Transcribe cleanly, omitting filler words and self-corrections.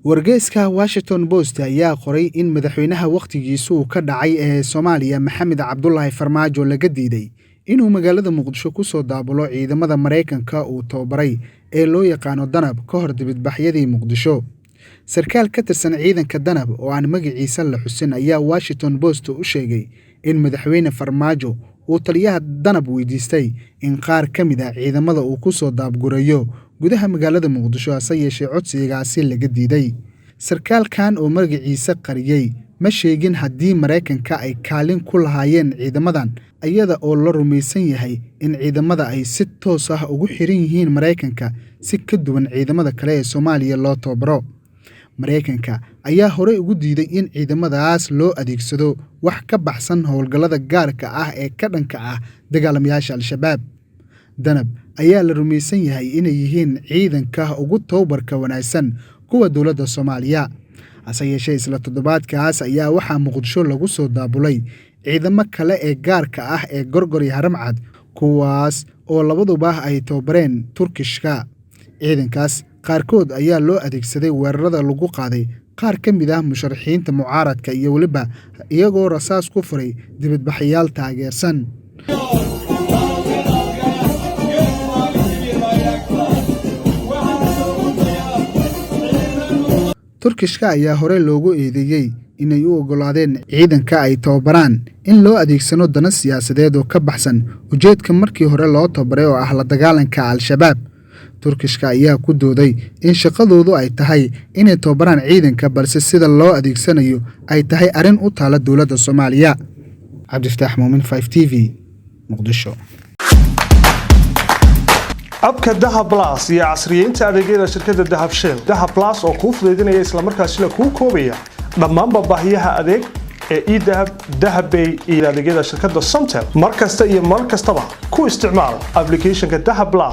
wargeyska Washington Post ayaa qoray in madaxweynaha waqtigiisu ka dhacay ee Soomaaliya Maxamed Cabdullaahi Farmaajo laga diiday inuu magaalada Muqdisho ku soo daabulo ciidamada Mareykanka uu tababaray ee loo yaqaan Danab ka hor dibadbaxyadii Muqdisho. Sarkaal ka tirsan ciidanka Danab oo aan magaciisa la xusin ayaa Washington Post u sheegay in madaxweyne Farmaajo uu taliyaha Danab weydiistay in qaar ka mid ah ciidamada uu ku soo daabgurayo gudaha magaalada Muqdisho hase yeeshee codsigaasi laga diiday. Sarkaalkan oo magaciisa qariyay ma sheegin haddii Mareykanka ay kaalin ku lahaayeen ciidamadan iyada oo la rumaysan yahay in ciidamada ay si toos ah ugu xiran yihiin Mareykanka si ka duwan ciidamada kale ee Soomaaliya loo tababaro. Mareykanka ayaa hore ugu diiday in ciidamadaas loo adeegsado wax ka baxsan howlgallada gaarka ah ee ka dhanka ah dagaalamayaasha Al-Shabaab. Danab ayaa la rumaysan yahay inay yihiin ciidanka ugu tababarka wanaagsan kuwa dowladda Soomaaliya. Hase yeeshee isla toddobaadkaas ayaa waxaa Muqdisho lagu soo daabulay ciidamo kale ee gaarka ah ee Gorgor iyo Haramcad kuwaas oo labaduba ay tababareen Turkishka. Ciidankaas qaarkood ayaa loo adeegsaday weerarada lagu qaaday qaar ka mid ah musharaxiinta mucaaradka iyo waliba iyagoo rasaas ku furay dibadbaxayaal taageersan. Turkishka ayaa hore loogu eedeeyay inay u ogolaadeen ciidanka ay tababaraan in loo adeegsano dana siyaasadeed oo ka baxsan ujeedka markii hore loo tababaray oo ah la dagaalanka Al-Shabaab. Turkishka ayaa ku dooday in shaqadoodu ay tahay inay tababaraan ciidanka balse sida loo adeegsanayo ay tahay arrin u taala dowladda Soomaaliya. Cabdifataax Muumin 5TV Muqdisho. abka Dahab Plus iyo casriyeynta adeegyada shirkadda Dahab Shell. Dahab Plus oo kuu fududeynaya isla markaasina kuu koobaya dhammaan baahiyaha adeeg ee e-Dahab, Dahab Pay iyo adeegyada shirkadda Somtel. Markasta iyo mar kastaba ku isticmaal applicationka Dahab Plus.